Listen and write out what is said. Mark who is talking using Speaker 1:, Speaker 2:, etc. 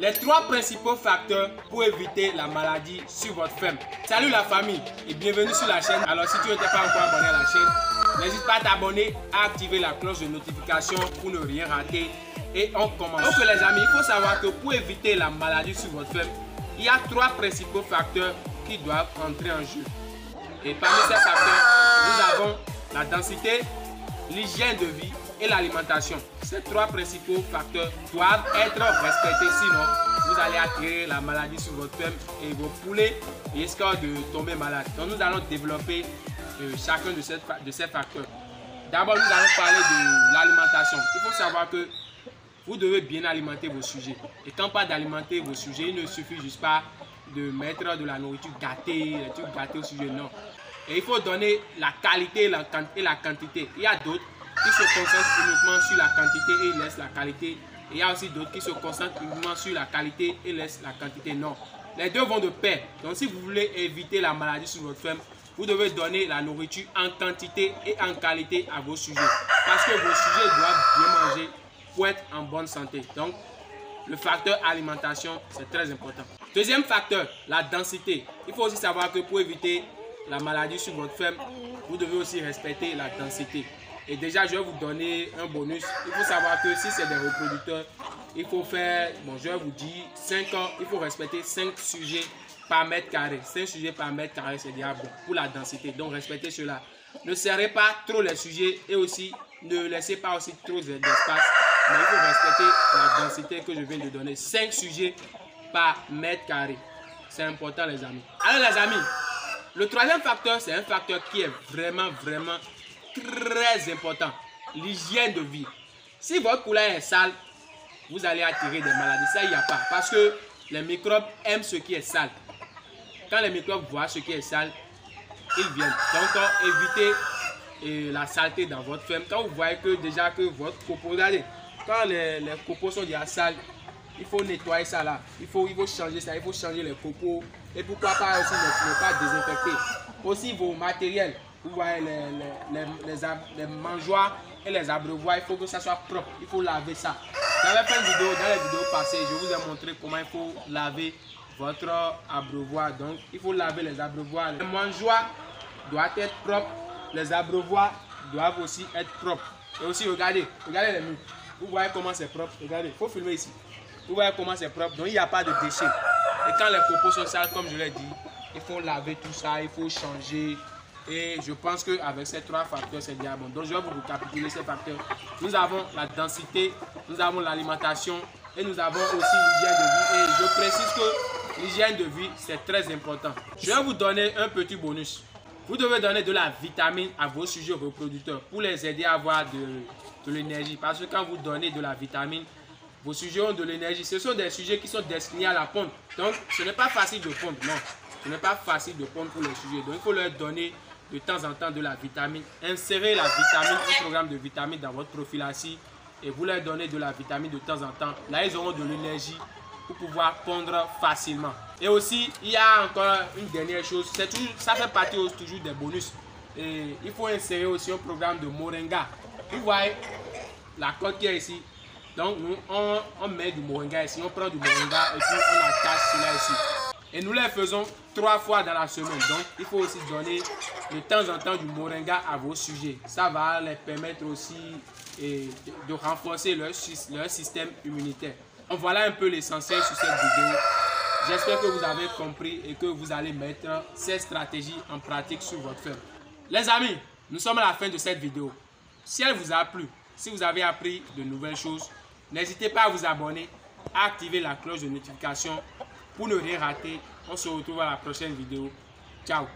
Speaker 1: les 3 principaux facteurs pour éviter la maladie sur votre ferme. Salut la famille et bienvenue sur la chaîne. Alors si tu n'étais pas encore abonné à la chaîne, n'hésite pas à t'abonner, à activer la cloche de notification pour ne rien rater. Et on commence. Donc les amis, il faut savoir que pour éviter la maladie sur votre ferme, il y a 3 principaux facteurs qui doivent entrer en jeu. Et parmi ces facteurs, nous avons la densité, l'hygiène de vie et l'alimentation. Ces 3 principaux facteurs doivent être respectés, sinon vous allez attirer la maladie sur votre ferme et vos poulets risquent de tomber malades. Donc nous allons développer chacun de ces facteurs. D'abord, nous allons parler de l'alimentation. Il faut savoir que vous devez bien alimenter vos sujets. Et quand pas d'alimenter vos sujets, il ne suffit juste pas de mettre de la nourriture gâtée, des trucs gâtés au sujet, non. Et il faut donner la qualité et la quantité. Il y a d'autres qui se concentrent uniquement sur la quantité et laissent la qualité. Et il y a aussi d'autres qui se concentrent uniquement sur la qualité et laissent la quantité. Non. Les deux vont de pair. Donc si vous voulez éviter la maladie sur votre ferme, vous devez donner la nourriture en quantité et en qualité à vos sujets. Parce que vos sujets doivent bien manger pour être en bonne santé. Donc le facteur alimentation, c'est très important. Deuxième facteur, la densité. Il faut aussi savoir que pour éviter la maladie sur votre ferme, vous devez aussi respecter la densité. Et déjà, je vais vous donner un bonus. Il faut savoir que si c'est des reproducteurs, il faut faire, bon, je vais vous dire, 5 ans, il faut respecter 5 sujets par mètre carré. 5 sujets par mètre carré, c'est déjà bon pour la densité. Donc, respectez cela. Ne serrez pas trop les sujets et aussi ne laissez pas aussi trop d'espace. Mais il faut respecter la densité que je viens de donner. 5 sujets par mètre carré. C'est important, les amis. Alors, les amis, le troisième facteur, c'est un facteur qui est vraiment très important. L'hygiène de vie. Si votre poulailler est sale, vous allez attirer des maladies. Ça, il n'y a pas. Parce que les microbes aiment ce qui est sale. Quand les microbes voient ce qui est sale, ils viennent. Donc, évitez la saleté dans votre ferme. Quand vous voyez que déjà que votre copeau, regardez, quand les copeaux sont déjà sales, il faut nettoyer ça là. Il faut changer ça. Il faut changer les copeaux. Et pourquoi pas aussi ne pas désinfecter. Aussi vos matériels. Vous voyez les mangeoires et les abreuvoirs. Il faut que ça soit propre. Il faut laver ça. J'avais fait une vidéo, dans les vidéos passées, je vous ai montré comment il faut laver votre abreuvoir. Donc, il faut laver les abreuvoirs. Les mangeoires doivent être propres. Les abreuvoirs doivent aussi être propres. Et aussi, regardez les murs. Vous voyez comment c'est propre. Regardez, il faut filmer ici. Vous voyez comment c'est propre. Donc, il n'y a pas de déchets. Et quand les copeaux sont sales, comme je l'ai dit, il faut laver tout ça, il faut changer. Et je pense qu'avec ces 3 facteurs, c'est bien bon. Donc, je vais vous récapituler ces facteurs. Nous avons la densité, nous avons l'alimentation et nous avons aussi l'hygiène de vie. Et je précise que l'hygiène de vie, c'est très important. Je vais vous donner un petit bonus. Vous devez donner de la vitamine à vos sujets reproducteurs pour les aider à avoir de l'énergie. Parce que quand vous donnez de la vitamine, vos sujets ont de l'énergie. Ce sont des sujets qui sont destinés à la ponte. Donc, ce n'est pas facile de pondre. Non, ce n'est pas facile de pondre pour les sujets. Donc, il faut leur donner de temps en temps de la vitamine. Insérez la vitamine, un programme de vitamine dans votre prophylaxie et vous leur donnez de la vitamine de temps en temps. Là, ils auront de l'énergie pour pouvoir pondre facilement. Et aussi, il y a encore une dernière chose. Ça fait partie toujours des bonus. Et il faut insérer aussi un programme de moringa. Vous voyez la côte qui est ici. Donc, nous, on met du moringa ici. On prend du moringa et puis on attache cela ici. Et nous les faisons 3 fois dans la semaine. Donc, il faut aussi donner de temps en temps du moringa à vos sujets. Ça va les permettre aussi de renforcer leur système immunitaire. Donc, voilà un peu l'essentiel sur cette vidéo. J'espère que vous avez compris et que vous allez mettre ces stratégies en pratique sur votre ferme. Les amis, nous sommes à la fin de cette vidéo. Si elle vous a plu, si vous avez appris de nouvelles choses, n'hésitez pas à vous abonner, à activer la cloche de notification pour ne rien rater. On se retrouve à la prochaine vidéo. Ciao.